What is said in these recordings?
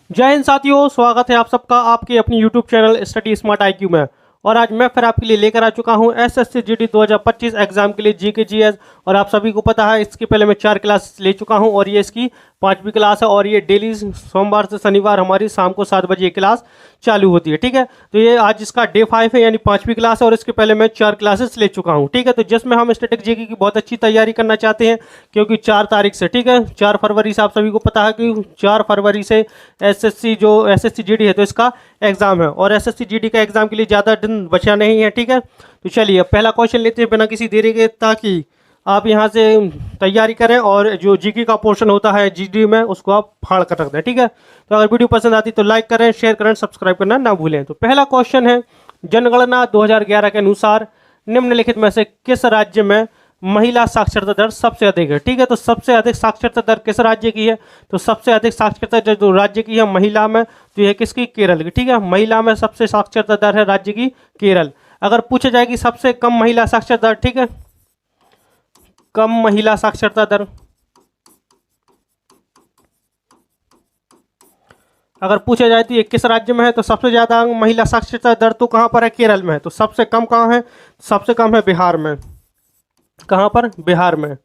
जय हिंद साथियों, स्वागत है आप सबका आपके अपनी YouTube channel study smart IQ में। और आज मैं फिर आपके लिए लेकर आ चुका हूं एसएससी जीडी 2025 एग्जाम के लिए जीके जीएस। और आप सभी को पता है इसके पहले मैं 4 क्लास ले चुका हूं और ये इसकी 5वीं क्लास है। और ये डेली सोमवार से शनिवार हमारी शाम को 7 बजे क्लास चालू होती है। ठीक है, तो ये आज इसका डे 5 है यानी 5वीं क्लास है और इसके पहले मैं 4 क्लासेस ले चुका हूँ। ठीक है, तो जिसमें हम स्टैटिक जीके की बहुत अच्छी तैयारी करना चाहते हैं क्योंकि 4 तारीख से, ठीक है, 4 फरवरी से आप सभी को पता है कि 4 फरवरी से एसएससी जीडी है तो इसका एग्जाम है। और एसएससी जीडी का एग्जाम के लिए ज़्यादा दिन बचा नहीं है। ठीक है, तो चलिए पहला क्वेश्चन लेते हैं बिना किसी देरी के, ताकि आप यहाँ से तैयारी करें और जो जीके का पोर्शन होता है जीडी में उसको आप फाड़ कर रख दें। ठीक है, तो अगर वीडियो पसंद आती तो लाइक करें, शेयर करें, सब्सक्राइब करना ना भूलें। तो पहला क्वेश्चन है, जनगणना 2011 के अनुसार निम्नलिखित में से किस राज्य में महिला साक्षरता दर सबसे अधिक है। ठीक है, तो सबसे अधिक साक्षरता दर किस राज्य की है? तो सबसे अधिक साक्षरता दर जो राज्य की है महिला में, तो यह किसकी? केरल की। ठीक है, महिला में सबसे साक्षरता दर है राज्य की केरल। अगर पूछा जाए कि सबसे कम महिला साक्षरता दर, ठीक है, कम महिला साक्षरता दर अगर पूछा जाए तो ये किस राज्य में है, तो सबसे ज़्यादा महिला साक्षरता दर तो कहाँ पर है? केरल में है। तो सबसे कम कहाँ है? सबसे कम है बिहार में। कहाँ पर? बिहार में।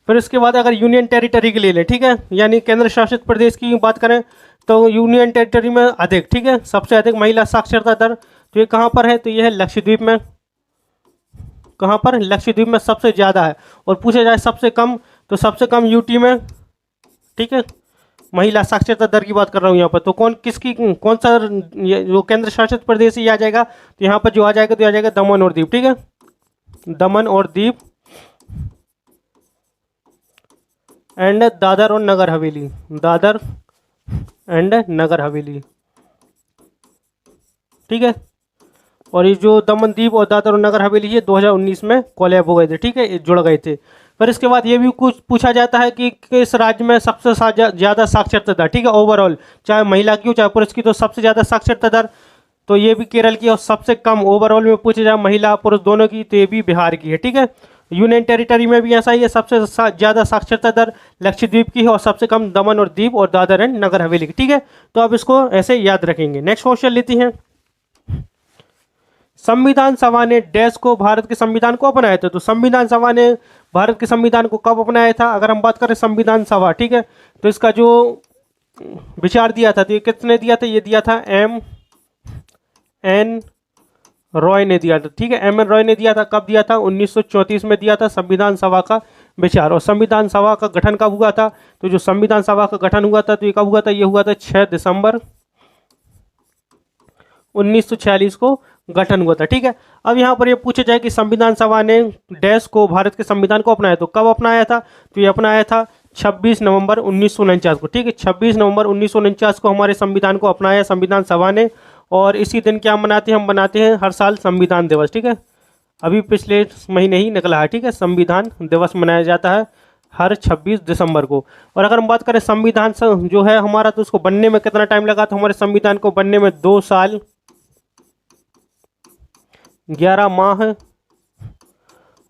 फिर इसके बाद अगर यूनियन टेरिटरी के ले लें, ठीक है, यानी केंद्र शासित प्रदेश की बात करें तो यूनियन टेरिटरी में अधिक, ठीक है, सबसे अधिक महिला साक्षरता दर तो ये कहाँ पर है? तो ये है लक्षद्वीप में। कहाँ पर? लक्षद्वीप में सबसे ज़्यादा है। और पूछा जाए सबसे कम, तो सबसे कम यूटी में। ठीक है, महिला साक्षरता दर की बात कर रहा हूँ यहाँ पर। तो कौन सा जो केंद्र शासित प्रदेश ही आ जाएगा? तो यहाँ पर जो आ जाएगा तो आ जाएगा दमन और दीव। ठीक है, दमन और दीव एंड दादर और नगर हवेली। दादर एंड नगर हवेली। ठीक है, और ये जो दमन दीव और दादर और नगर हवेली ये 2019 में कोलैब हो गए थे। ठीक है, ये जुड़ गए थे। फिर इसके बाद ये भी कुछ पूछा जाता है कि किस राज्य में सबसे ज़्यादा साक्षरता दर, ठीक है, ओवरऑल, चाहे महिला की हो चाहे पुरुष की, तो सबसे ज़्यादा साक्षरता दर तो ये भी केरल की। और सबसे कम ओवरऑल में पूछा जाए महिला पुरुष दोनों की, तो ये भी बिहार की है। ठीक है, यूनियन टेरिटरी में भी ऐसा ही है, सबसे ज़्यादा साक्षरता दर लक्षद्वीप की है और सबसे कम दमन और दीव और दादर एंड नगर हवेली की। ठीक है, तो अब इसको ऐसे याद रखेंगे। नेक्स्ट क्वेश्चन लेते हैं, संविधान सभा ने डैश को भारत के संविधान को अपनाया था। तो संविधान सभा ने भारत के संविधान को कब अपनाया था? अगर हम बात करें संविधान सभा, ठीक है, तो इसका जो विचार दिया था तो ये किसने दिया था? ये दिया था M.N. रॉय ने दिया था। ठीक है, M.N. रॉय ने दिया था। कब दिया था? 1934 में दिया था संविधान सभा का विचार। और संविधान सभा का गठन कब हुआ था? तो जो संविधान सभा का गठन हुआ था तो ये कब हुआ था? ये हुआ था 6 दिसंबर 1946 को गठन हुआ था। ठीक है, अब यहाँ पर ये पूछा जाए कि संविधान सभा ने डैश को भारत के संविधान को अपनाया, तो कब अपनाया था? तो ये अपनाया था 26 नवंबर 1949 को। ठीक है, 26 नवंबर 1949 को हमारे संविधान को अपनाया संविधान सभा ने। और इसी दिन क्या मनाते हैं? हम मनाते हैं हर साल संविधान दिवस। ठीक है, अभी पिछले महीने ही निकला है। ठीक है, संविधान दिवस मनाया जाता है हर 26 दिसंबर को। और अगर हम बात करें संविधान जो है हमारा, तो उसको बनने में कितना टाइम लगा? तो हमारे संविधान को बनने में 2 साल 11 माह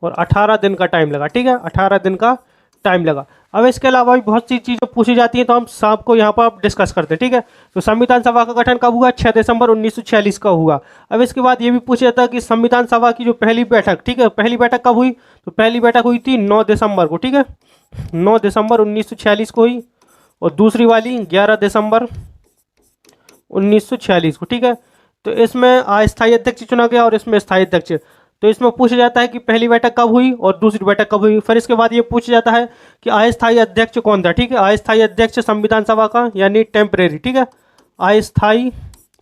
और 18 दिन का टाइम लगा। ठीक है, 18 दिन का टाइम लगा। अब इसके अलावा भी बहुत सी चीज़ें पूछी जाती हैं तो हम सबको यहाँ पर आप डिस्कस करते हैं। ठीक है, तो संविधान सभा का गठन कब हुआ? 6 दिसंबर 1946 का हुआ। अब इसके बाद ये भी पूछा जाता है कि संविधान सभा की जो पहली बैठक, ठीक है, पहली बैठक कब हुई? तो पहली बैठक हुई थी 9 दिसंबर को। ठीक है, 9 दिसंबर 1946 को हुई। और दूसरी वाली 11 दिसंबर 1946 को। ठीक है, तो इसमें अस्थायी अध्यक्ष चुना गया और इसमें स्थायी अध्यक्ष। तो इसमें पूछा जाता है कि पहली बैठक कब हुई और दूसरी बैठक कब हुई। फिर इसके बाद ये पूछा जाता है कि अस्थायी अध्यक्ष कौन था। ठीक है, अस्थायी अध्यक्ष संविधान सभा का यानी टेम्परेरी। ठीक है, अस्थायी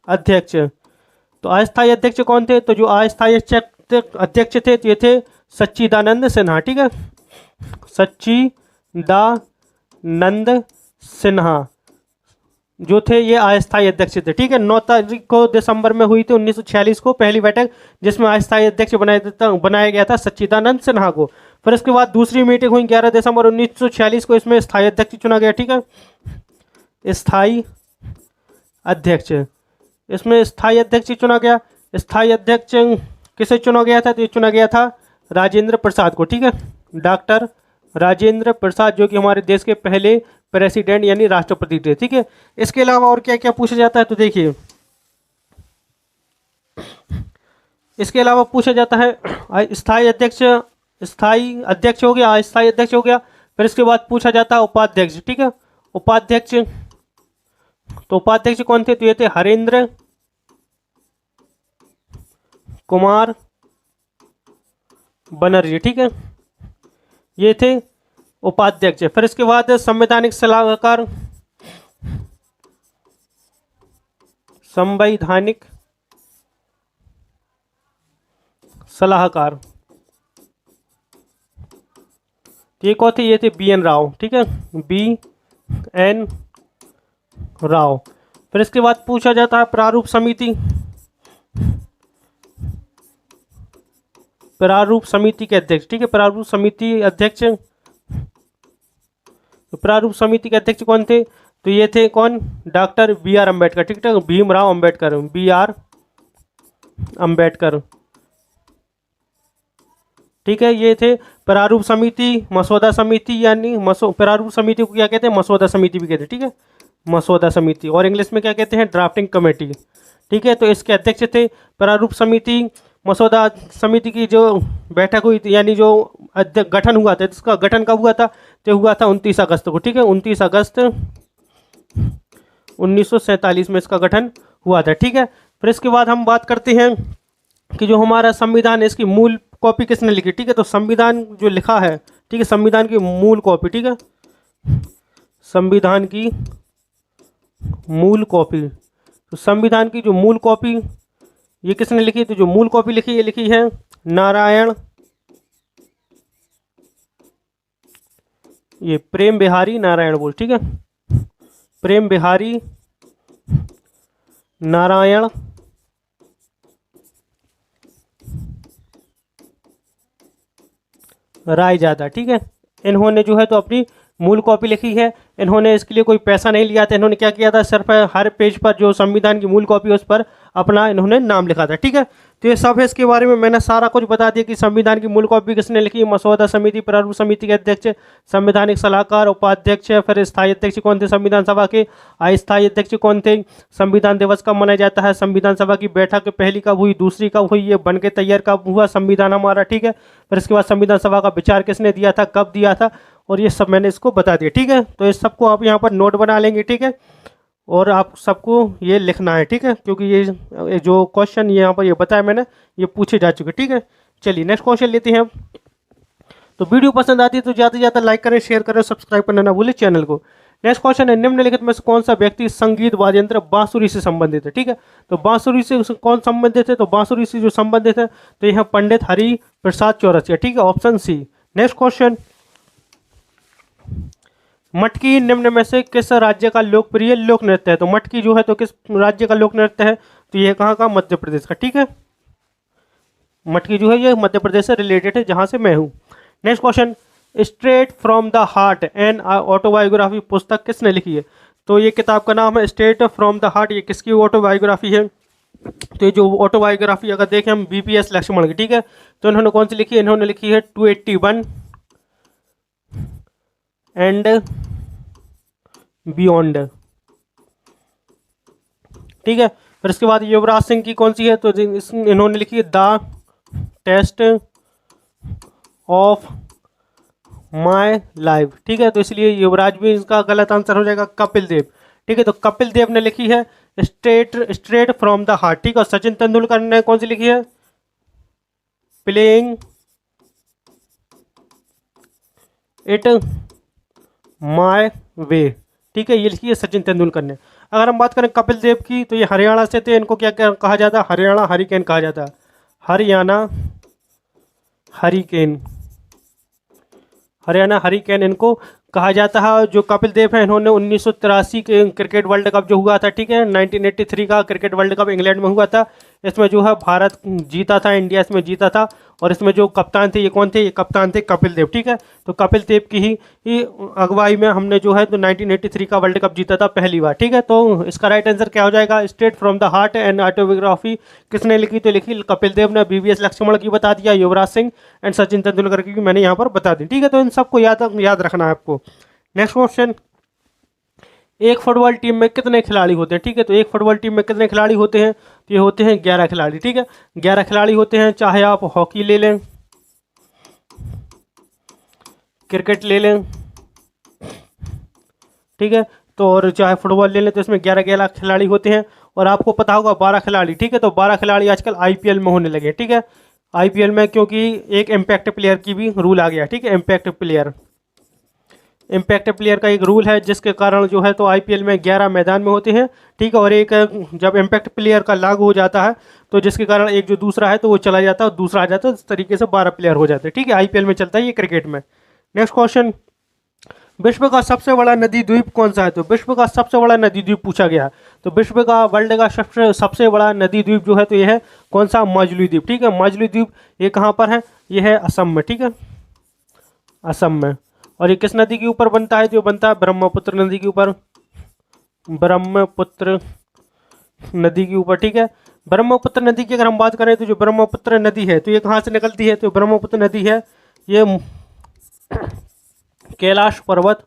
अध्यक्ष। तो अस्थायी अध्यक्ष कौन थे? तो जो अस्थायी अध्यक्ष थे तो ये थे सच्चिदानंद सिन्हा। ठीक है, सच्चिदानंद सिन्हा जो थे ये अस्थायी अध्यक्ष थे। ठीक है, 9 तारीख को दिसंबर में हुई थी 1946 को पहली बैठक, जिसमें अस्थायी अध्यक्ष बनाया गया था सच्चिदानंद सिन्हा को। फिर इसके बाद दूसरी मीटिंग हुई 11 दिसंबर 1946 को, इसमें स्थायी अध्यक्ष चुना गया। ठीक है, स्थायी अध्यक्ष, इसमें स्थायी अध्यक्ष चुना गया। स्थायी अध्यक्ष किसे चुना गया था? तो ये चुना गया था राजेंद्र प्रसाद को। ठीक है, डॉक्टर राजेंद्र प्रसाद, जो कि हमारे देश के पहले प्रेसिडेंट यानी राष्ट्रपति थे। ठीक है, इसके अलावा और क्या क्या पूछा जाता है, तो देखिए इसके अलावा पूछा जाता है स्थायी अध्यक्ष, स्थायी अध्यक्ष हो गया, अस्थायी अध्यक्ष हो गया। फिर इसके बाद पूछा जाता है उपाध्यक्ष। ठीक है, उपाध्यक्ष, तो उपाध्यक्ष कौन थे, तो ये थे हरेंद्र कुमार बनर्जी। ठीक है, ये थे उपाध्यक्ष। फिर इसके बाद संवैधानिक सलाहकार, संवैधानिक सलाहकार, ये कौन थे, ये थे बी एन राव। ठीक है, बी एन राव। फिर इसके बाद पूछा जाता है प्रारूप समिति, प्रारूप समिति के अध्यक्ष। ठीक है, प्रारूप समिति अध्यक्ष, तो प्रारूप समिति के अध्यक्ष कौन थे, तो ये थे कौन, डॉक्टर बी आर अम्बेडकर। ठीक है, भीमराव अम्बेडकर, बी आर अम्बेडकर। ठीक है, ये थे प्रारूप समिति, मसौदा समिति, यानी प्रारूप समिति को क्या कहते हैं, मसौदा समिति भी कहते हैं। ठीक है, मसौदा समिति, और इंग्लिश में क्या कहते हैं, ड्राफ्टिंग कमेटी। ठीक है, तो इसके अध्यक्ष थे प्रारूप समिति। मसौदा समिति की जो बैठक हुई थी, यानी जो गठन हुआ था, इसका गठन कब हुआ था, तो हुआ था 29 अगस्त को। ठीक है, 29 अगस्त 1947 में इसका गठन हुआ था। ठीक है, फिर इसके बाद हम बात करते हैं कि जो हमारा संविधान है, इसकी मूल कॉपी किसने लिखी। ठीक है, तो संविधान जो लिखा है, ठीक है, संविधान की मूल कॉपी, ठीक है, संविधान की मूल कॉपी, तो संविधान की जो मूल कॉपी ये किसने लिखी, तो जो मूल कॉपी लिखी, ये लिखी है नारायण, ये प्रेम बिहारी नारायण बोल। ठीक है, प्रेम बिहारी नारायण रायजादा। ठीक है, इन्होंने जो है तो अपनी मूल कॉपी लिखी है। इन्होंने इसके लिए कोई पैसा नहीं लिया था, इन्होंने क्या किया था, सिर्फ हर पेज पर जो संविधान की मूल कॉपी है उस पर अपना इन्होंने नाम लिखा था। ठीक है, तो ये सब है, इसके बारे में मैंने सारा कुछ बता दिया कि संविधान की मूल कॉपी किसने लिखी, मसौदा समिति, प्रारूप समिति के अध्यक्ष, संवैधानिक सलाहकार, उपाध्यक्ष, फिर स्थायी अध्यक्ष कौन थे संविधान सभा के, अस्थायी अध्यक्ष कौन थे, संविधान दिवस कब मनाया जाता है, संविधान सभा की बैठक पहली कब हुई, दूसरी कब हुई, ये बन के तैयार कब हुआ संविधान हमारा। ठीक है, फिर इसके बाद संविधान सभा का विचार किसने दिया था, कब दिया था, और ये सब मैंने इसको बता दिया। ठीक है, तो इस सबको आप यहाँ पर नोट बना लेंगे। ठीक है, और आप सबको ये लिखना है। ठीक है, क्योंकि ये जो क्वेश्चन यहाँ पर ये बताया मैंने, ये पूछे जा चुके। ठीक है, चलिए नेक्स्ट क्वेश्चन लेते हैं। तो वीडियो पसंद आती है तो ज़्यादा से ज़्यादा लाइक करें, शेयर करें, सब्सक्राइब करना ना भूलें चैनल को। नेक्स्ट क्वेश्चन है, निम्नलिखित में से कौन सा व्यक्ति संगीत वाद्य यंत्र बांसुरी से संबंधित है। ठीक है, तो बांसुरी से कौन संबंधित है, तो बांसुरी से जो संबंधित है तो यह पंडित हरि प्रसाद चौरसिया। ठीक है, ऑप्शन सी। नेक्स्ट क्वेश्चन, मटकी निम्न में से किस राज्य का लोकप्रिय लोक नृत्य है। तो मटकी जो है तो किस राज्य का लोक नृत्य है, तो यह कहाँ का, मध्य प्रदेश का। ठीक है, मटकी जो है ये मध्य प्रदेश से रिलेटेड है, जहाँ से मैं हूँ। Next question, straight from the heart and autobiography पुस्तक किसने लिखी है। तो ये किताब का नाम है स्ट्रेट फ्रॉम द हार्ट। ये किसकी ऑटोबायोग्राफी है, तो ये जो ऑटोबायोग्राफी अगर देखें हम बीपीएस लक्ष्मण की। ठीक है, तो इन्होंने कौन सी लिखी है, इन्होंने लिखी है 281 एंड बियॉन्ड। ठीक है, फिर इसके बाद युवराज सिंह की कौन सी है, तो इन्होंने लिखी है the test of my life. ठीक है, तो इसलिए युवराज भी इसका गलत आंसर हो जाएगा, कपिल देव। ठीक है, तो कपिल देव ने लिखी है स्ट्रेट फ्रॉम द हार्ट। ठीक है, और सचिन तेंदुलकर ने कौन सी लिखी है, प्लेइंग इट माय वे। ठीक है, ये लिखी है सचिन तेंदुलकर ने। अगर हम बात करें कपिल देव की, तो ये हरियाणा से थे, इनको क्या कहा जाता है, हरियाणा हरिकेन कहा जाता है, हरियाणा हरिकेन, हरियाणा हरिकेन इनको कहा जाता है। जो कपिल देव हैं, इन्होंने 1983 के क्रिकेट वर्ल्ड कप जो हुआ था, ठीक है, 1983 का क्रिकेट वर्ल्ड कप इंग्लैंड में हुआ था, इसमें जो है भारत जीता था, इंडिया इसमें जीता था, और इसमें जो कप्तान थे ये कौन थे, ये कप्तान थे कपिल देव। ठीक है, तो कपिल देव की ही अगुवाई में हमने जो है तो 1983 का वर्ल्ड कप जीता था पहली बार। ठीक है, तो इसका राइट आंसर क्या हो जाएगा, straight from the heart and autobiography किसने लिखी, तो लिखी कपिल देव ने। BVS लक्ष्मण की बता दिया, युवराज सिंह एंड सचिन तेंदुलकर की मैंने यहाँ पर बता दी। ठीक है, तो इन सबको याद रखना है आपको। नेक्स्ट क्वेश्चन, एक फुटबॉल टीम में कितने खिलाड़ी होते हैं। ठीक है, तो एक फुटबॉल टीम में कितने खिलाड़ी होते हैं, तो ये होते हैं 11 खिलाड़ी। ठीक है, 11 खिलाड़ी होते हैं, चाहे आप हॉकी ले लें, क्रिकेट ले लें, ठीक है, तो और चाहे फुटबॉल ले लें, तो इसमें 11 खिलाड़ी होते हैं। और आपको पता होगा 12 खिलाड़ी। ठीक है, तो 12 खिलाड़ी आजकल IPL में होने लगे। ठीक है, IPL में क्योंकि एक इम्पैक्ट प्लेयर की भी रूल आ गया। ठीक है, इम्पैक्ट प्लेयर का एक रूल है जिसके कारण जो है तो IPL में 11 मैदान में होते हैं। ठीक है, और एक जब इम्पैक्ट प्लेयर का लागू हो जाता है तो जिसके कारण एक जो दूसरा है तो वो चला जाता है और दूसरा आ जाता है, इस तरीके से 12 प्लेयर हो जाते हैं। ठीक है, IPL में चलता है ये क्रिकेट में। नेक्स्ट क्वेश्चन, विश्व का सबसे बड़ा नदी द्वीप कौन सा है, तो विश्व का सबसे बड़ा नदी द्वीप पूछा गया। तो विश्व का वर्ल्ड का सबसे बड़ा नदी द्वीप जो है तो ये है कौन सा, माजुली द्वीप। ठीक है, माजुली द्वीप ये कहाँ पर है, ये है असम में। ठीक है, असम में। और ये किस नदी के ऊपर बनता है, जो बनता है ब्रह्मपुत्र नदी के ऊपर, ब्रह्मपुत्र नदी के ऊपर। ठीक है, ब्रह्मपुत्र नदी की अगर हम बात करें तो जो ब्रह्मपुत्र नदी है तो ये कहाँ से निकलती है, तो ब्रह्मपुत्र नदी है ये कैलाश पर्वत,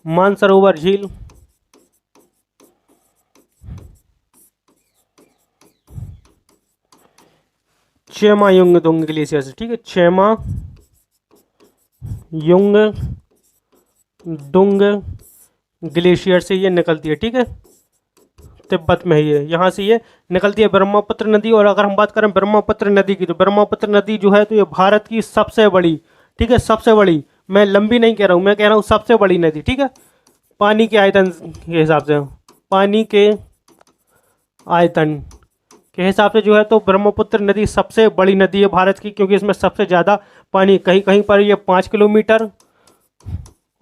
मानसरोवर झील, चेमायुंगदुंग ग्लेशियर से। ठीक है, चेमायुंगदुंग ग्लेशियर से ये निकलती है। ठीक है, तिब्बत में ही है, यहाँ से ये निकलती है ब्रह्मपुत्र नदी। और अगर हम बात करें ब्रह्मपुत्र नदी की, तो ब्रह्मपुत्र नदी जो है तो ये भारत की सबसे बड़ी, ठीक है, सबसे बड़ी, मैं लंबी नहीं कह रहा हूँ, मैं कह रहा हूँ सबसे बड़ी नदी। ठीक है, पानी के आयतन के हिसाब से, पानी के आयतन के हिसाब से जो है तो ब्रह्मपुत्र नदी सबसे बड़ी नदी है भारत की, क्योंकि इसमें सबसे ज़्यादा पानी, कहीं कहीं पर ये 5 किलोमीटर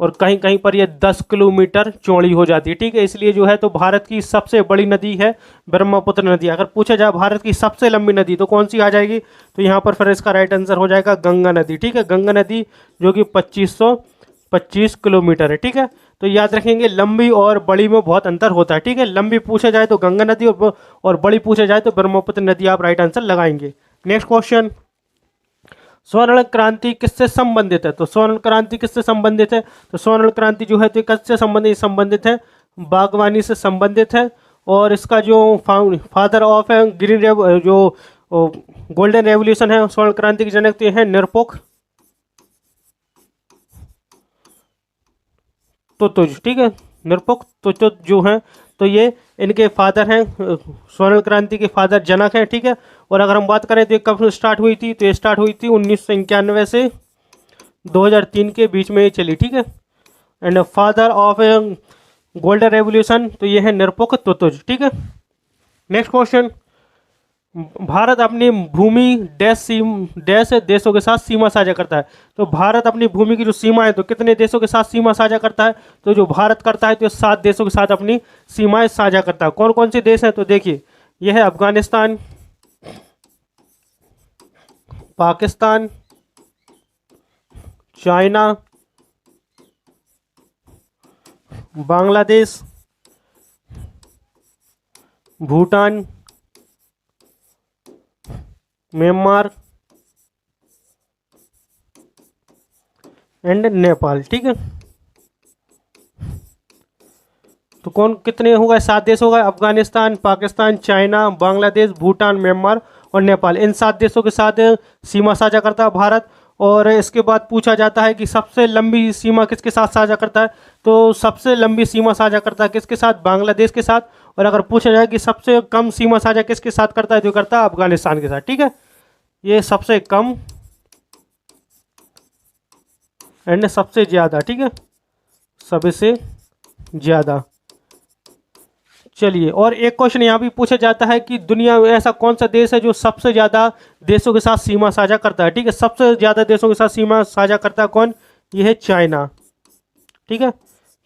और कहीं कहीं पर ये 10 किलोमीटर चौड़ी हो जाती है। ठीक है, इसलिए जो है तो भारत की सबसे बड़ी नदी है ब्रह्मपुत्र नदी। अगर पूछा जाए भारत की सबसे लंबी नदी तो कौन सी आ जाएगी, तो यहाँ पर फिर इसका राइट आंसर हो जाएगा गंगा नदी। ठीक है, गंगा नदी जो कि 2525 किलोमीटर है। ठीक है, तो याद रखेंगे लंबी और बड़ी में बहुत अंतर होता है। ठीक है, लंबी पूछा जाए तो गंगा नदी और बड़ी पूछा जाए तो ब्रह्मपुत्र नदी, आप राइट आंसर लगाएंगे। नेक्स्ट क्वेश्चन, स्वर्ण क्रांति किससे संबंधित है, तो स्वर्ण क्रांति किससे संबंधित है, तो स्वर्ण क्रांति जो है तो किससे संबंधित है, बागवानी से संबंधित है। और इसका जो फादर ऑफ है ग्रीन जो गोल्डन रेवोल्यूशन है, स्वर्ण क्रांति के जनक तो है निरपोक तुतुज। ठीक है, निरपोक तुतुज जो हैं तो ये इनके फादर हैं, स्वर्ण क्रांति के फादर जनक हैं। ठीक है, और अगर हम बात करें तो ये कब स्टार्ट हुई थी, तो ये स्टार्ट हुई थी 1991 से 2003 के बीच में ये चली। ठीक है, and father of golden revolution तो ये है निरपोक तुतुज। ठीक है, नेक्स्ट क्वेश्चन, भारत अपनी भूमि डैश देशों के साथ सीमा साझा करता है। तो भारत अपनी भूमि की जो सीमा है तो कितने देशों के साथ सीमा साझा करता है, तो जो भारत करता है तो 7 देशों के साथ अपनी सीमाएं साझा करता है। कौन कौन से देश हैं, तो देखिए यह है Afghanistan, Pakistan, China, Bangladesh, Bhutan, Myanmar and Nepal. ठीक है, तो कौन कितने हो गए, 7 देश हो गए, अफगानिस्तान, पाकिस्तान, चाइना, बांग्लादेश, भूटान, म्यांमार और नेपाल। इन 7 देशों के साथ सीमा साझा करता है भारत। और इसके बाद पूछा जाता है कि सबसे लंबी सीमा किसके साथ साझा करता है, तो सबसे लंबी सीमा साझा करता है किसके साथ, बांग्लादेश के साथ। और अगर पूछा जाए कि सबसे कम सीमा साझा किसके साथ करता है, तो करता है अफगानिस्तान के साथ। ठीक है, ये सबसे कम एंड सबसे ज़्यादा। ठीक है, सबसे ज़्यादा। चलिए, और एक क्वेश्चन यहाँ भी पूछा जाता है कि दुनिया में ऐसा कौन सा देश है जो सबसे ज़्यादा देशों के साथ सीमा साझा करता है। ठीक है, सबसे ज़्यादा देशों के साथ सीमा साझा करता है कौन, ये है चाइना। ठीक है,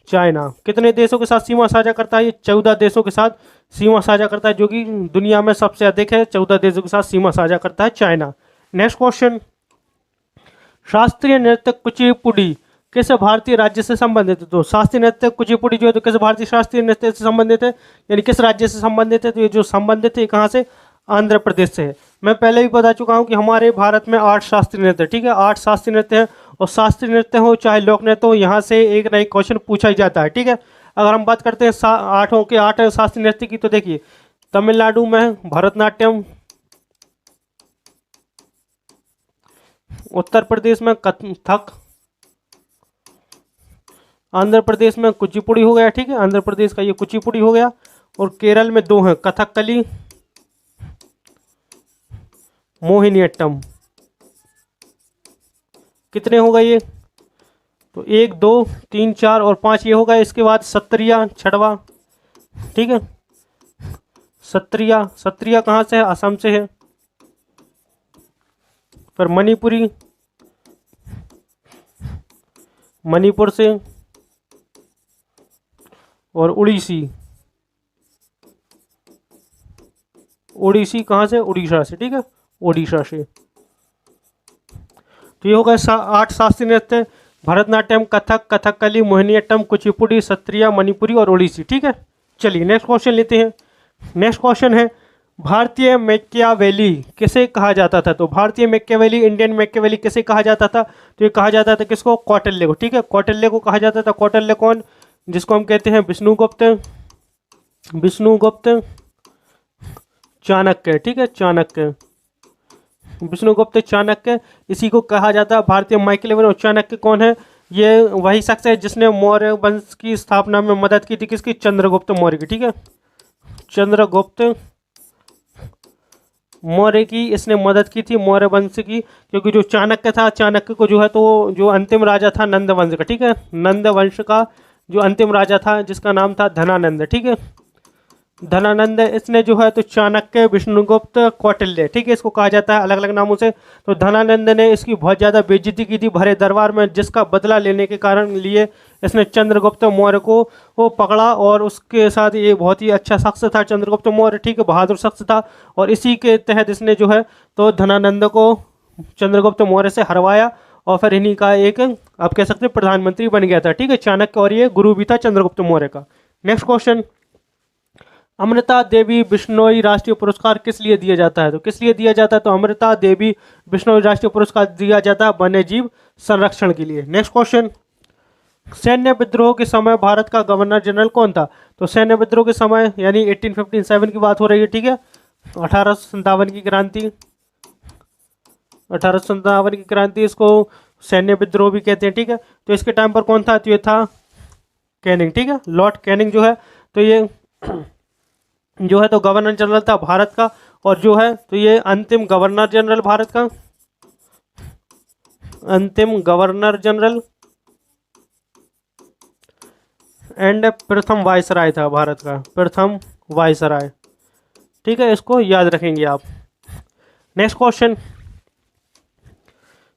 चाइना। कितने देशों के साथ सीमा साझा करता है? ये 14 देशों के साथ सीमा साझा करता है, जो कि दुनिया में सबसे अधिक है। 14 देशों के साथ सीमा साझा करता है चाइना। नेक्स्ट क्वेश्चन, शास्त्रीय नृत्य कुचिपुड़ी किस भारतीय राज्य से संबंधित है? तो शास्त्रीय नृत्य कुचिपुड़ी जो है तो किस भारतीय शास्त्रीय नृत्य से संबंधित है, यानी किस राज्य से संबंधित है? तो ये जो संबंधित है कहाँ से? आंध्र प्रदेश से है। मैं पहले भी बता चुका हूँ कि हमारे भारत में 8 शास्त्रीय नृत्य, ठीक है, 8 शास्त्रीय नृत्य हैं। और शास्त्रीय नृत्य हो चाहे लोक नृत्य हो, यहाँ से एक ना एक क्वेश्चन पूछा ही जाता है, ठीक है। अगर हम बात करते हैं 8 के 8 शास्त्रीय नृत्य की, तो देखिए तमिलनाडु में भरतनाट्यम, उत्तर प्रदेश में कथक, आंध्र प्रदेश में कुचिपुड़ी हो गया, ठीक है, आंध्र प्रदेश का ये कुचिपुड़ी हो गया। और केरल में 2 हैं, कथकली, मोहिनीअट्टम। कितने हो गए ये? तो 1 2 3 4 और 5 ये हो गए। इसके बाद सत्रिया छठवा, ठीक है। सत्रिया कहाँ से है? असम से है। फिर मणिपुरी, मणिपुर से। और उड़ीसी कहाँ से? उड़ीसा से, ठीक है, उड़ीसा से। तो ये हो गए 8 शास्त्रीय नृत्य, भरतनाट्यम, कथक, कथकली, मोहिनीअट्टम, कुचिपुड़ी, सत्रिया, मणिपुरी और ओडिसी, ठीक है। चलिए नेक्स्ट क्वेश्चन लेते हैं। नेक्स्ट क्वेश्चन है, भारतीय मैकियावेली किसे कहा जाता था? तो भारतीय मैकियावेली, इंडियन मैकियावेली किसे कहा जाता था? तो ये कहा जाता था किसको? कौटिल्य को, ठीक है, कौटिल्य को कहा जाता था। कौटिल्य कौन? जिसको हम कहते हैं विष्णुगुप्त चाणक्य, ठीक है, चाणक्य, विष्णुगुप्त चाणक्य, इसी को कहा जाता है भारतीय मैकियावेली। और चाणक्य कौन है? ये वही शख्स है जिसने मौर्य वंश की स्थापना में मदद की थी। किसकी? चंद्रगुप्त मौर्य की, ठीक है, चंद्रगुप्त मौर्य की इसने मदद की थी, मौर्य वंश की। क्योंकि जो चाणक्य था, चाणक्य को जो है तो जो अंतिम राजा था नंद वंश का, ठीक है, नंद वंश का जो अंतिम राजा था जिसका नाम था धनानंद, ठीक है, धनानंद, इसने जो है तो चाणक्य, विष्णुगुप्त, कौटिल्य, ठीक है, इसको कहा जाता है अलग अलग नामों से। तो धनानंद ने इसकी बहुत ज़्यादा बेइज्जती की थी भरे दरबार में, जिसका बदला लेने के कारण लिए इसने चंद्रगुप्त मौर्य को वो पकड़ा। और उसके साथ ये बहुत ही अच्छा शख्स था चंद्रगुप्त मौर्य, ठीक है, बहादुर शख्स था। और इसी के तहत इसने जो है तो धनानंद को चंद्रगुप्त मौर्य से हरवाया। और फिर इन्हीं का एक आप कह सकते हैं प्रधानमंत्री बन गया था, ठीक है, चाणक्य। और ये गुरु भी था चंद्रगुप्त मौर्य का। नेक्स्ट क्वेश्चन, अमृता देवी बिश्नोई राष्ट्रीय पुरस्कार किस लिए दिया जाता है? तो किस लिए दिया जाता है? तो अमृता देवी बिश्नोई राष्ट्रीय पुरस्कार दिया जाता है वन्य जीव संरक्षण के लिए। नेक्स्ट क्वेश्चन, सैन्य विद्रोह के समय भारत का गवर्नर जनरल कौन था? तो सैन्य विद्रोह के समय यानी 1857 की बात हो रही है, ठीक है, 1857 की क्रांति, 1857 की क्रांति, इसको सैन्य विद्रोह भी कहते हैं, ठीक है। तो इसके टाइम पर कौन था? तो ये था कैनिंग, ठीक है, लॉर्ड कैनिंग जो है तो ये जो है तो गवर्नर जनरल था भारत का। और जो है तो ये अंतिम गवर्नर जनरल भारत का, अंतिम गवर्नर जनरल एंड प्रथम वायसराय था भारत का, प्रथम वायसराय, ठीक है, इसको याद रखेंगे आप। नेक्स्ट क्वेश्चन,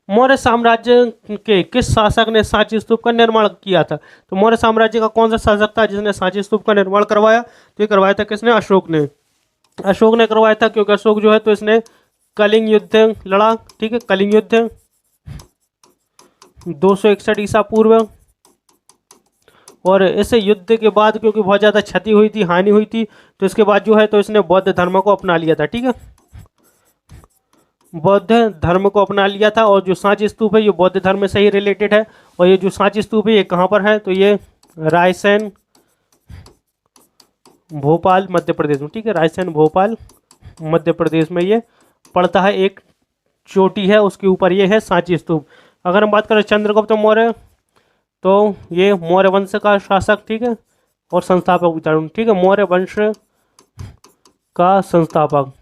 मौर्य साम्राज्य के किस शासक ने सांची स्तूप का निर्माण किया था? तो मौर्य साम्राज्य का कौन सा शासक था जिसने सांची स्तूप का निर्माण करवाया? तो ये करवाया था किसने? अशोक ने, अशोक ने करवाया था। क्योंकि अशोक जो है तो इसने कलिंग युद्ध लड़ा, ठीक है, कलिंग युद्ध 261 ईसा पूर्व। और इस युद्ध के बाद क्योंकि बहुत ज़्यादा क्षति हुई थी, हानि हुई थी, तो इसके बाद जो है तो इसने बौद्ध धर्म को अपना लिया था, ठीक है, बौद्ध धर्म को अपना लिया था। और जो सांची स्तूप है ये बौद्ध धर्म से ही रिलेटेड है। और ये जो सांची स्तूप है ये कहाँ पर है? तो ये रायसेन भोपाल मध्य प्रदेश में, ठीक है, रायसेन भोपाल मध्य प्रदेश में ये पड़ता है। एक चोटी है उसके ऊपर ये है सांची स्तूप। अगर हम बात करें चंद्रगुप्त मौर्य तो ये मौर्य वंश का शासक, ठीक है, और संस्थापक भी था, ठीक है, मौर्य वंश का संस्थापक,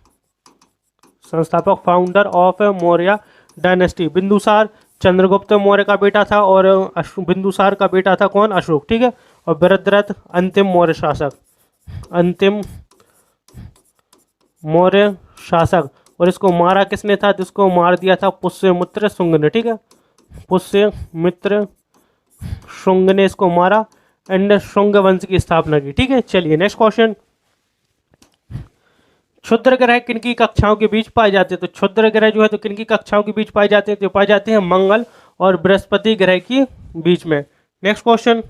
संस्थापक founder of Maurya dynasty. Bindusara Chandragupta Maurya का बेटा था और बिंदुसार का बेटा था कौन? अशोक, ठीक है। और वृद्धरथ अंतिम मौर्य शासक, अंतिम मौर्य शासक। और इसको मारा किसने था? जिसको मार दिया था पुष्यमित्र शुंग ने, ठीक है, पुष्यमित्र शुंग ने इसको मारा एंड शुंग वंश की स्थापना की। ठीक है, चलिए नेक्स्ट क्वेश्चन। क्षुद्र ग्रह किनकी कक्षाओं के बीच पाए जाते हैं? तो क्षुद्र ग्रह जो है तो किनकी कक्षाओं के बीच पाए जाते हैं? तो पाए जाते हैं मंगल और बृहस्पति ग्रह की बीच में। Next question.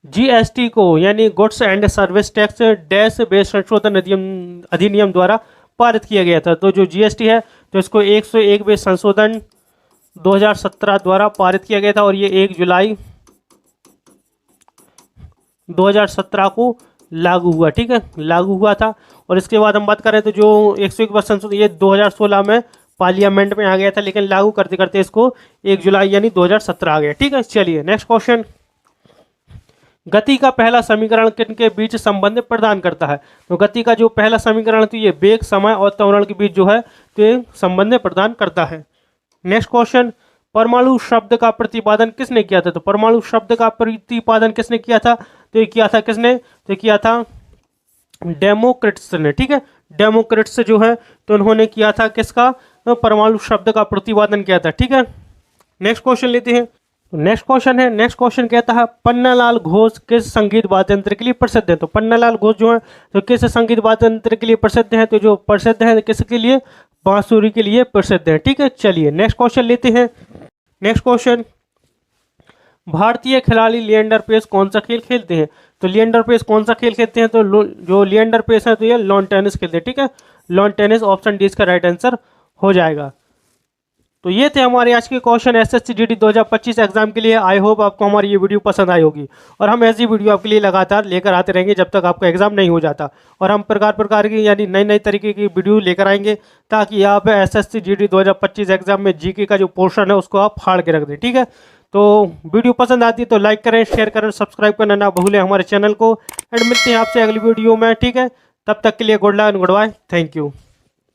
जीएसटी को यानी goods and service tax dash base संशोधन अधिनियम द्वारा पारित किया गया था। तो जो जीएसटी है तो इसको 101 बेस संशोधन 2017 द्वारा पारित किया गया था और ये 1 जुलाई 2017 को लागू हुआ। ठीक है, लागू हुआ था। और इसके बाद हम बात करें तो जो 101 बेस संशोधन ये 2016 में पार्लियामेंट में आ गया था, लेकिन लागू करते करते इसको 1 जुलाई यानी 2017 आ गया। ठीक है, चलिए नेक्स्ट क्वेश्चन। गति का पहला समीकरण किनके बीच संबंध प्रदान करता है? तो गति का जो पहला समीकरण तो ये वेग, समय और त्वरण के बीच जो है तो ये संबंध प्रदान करता है। Next question. परमाणु शब्द का प्रतिपादन किसने किया था? तो परमाणु शब्द का प्रतिपादन किसने किया था? तो ये किया था किसने? तो किया था डेमोक्रिटस ने। ठीक है, डेमोक्रिटस जो है तो उन्होंने किया था किसका? तो परमाणु शब्द का प्रतिपादन किया था। ठीक है, नेक्स्ट क्वेश्चन लेते हैं। नेक्स्ट क्वेश्चन है, नेक्स्ट क्वेश्चन कहता है पन्नालाल घोष किस संगीत वाद्य यंत्र के लिए प्रसिद्ध है? तो पन्नालाल घोष जो है तो किस संगीत वाद्य यंत्र के लिए प्रसिद्ध है? तो जो प्रसिद्ध है किसके लिए? बांसुरी के लिए प्रसिद्ध है। ठीक है, चलिए नेक्स्ट क्वेश्चन लेते हैं। Next question. भारतीय खिलाड़ी लिएंडर पेस कौन सा खेल खेलते हैं? तो लिएंडर पेस कौन सा खेल खेलते हैं? तो जो लिएंडर पेस है तो ये लॉन टेनिस खेलते हैं। ठीक है, लॉन टेनिस ऑप्शन डी इसका राइट आंसर हो जाएगा। तो ये थे हमारे आज के क्वेश्चन एसएससी जीडी 2025 एग्जाम के लिए। आई होप आपको हमारी ये वीडियो पसंद आई होगी और हम ऐसी वीडियो आपके लिए लगातार लेकर आते रहेंगे जब तक आपका एग्जाम नहीं हो जाता। और हम प्रकार की यानी नई नई तरीके की वीडियो लेकर आएंगे ताकि आप एसएससी जीडी 2025 एग्जाम में जीके का जो पोर्शन है उसको आप फाड़ के रख दें। ठीक है, तो वीडियो पसंद आती है तो लाइक करें, शेयर करें, सब्सक्राइब करना ना भूलें हमारे चैनल को। एंड मिलते हैं आपसे अगली वीडियो में। ठीक है, तब तक के लिए good luck and goodbye. Thank you.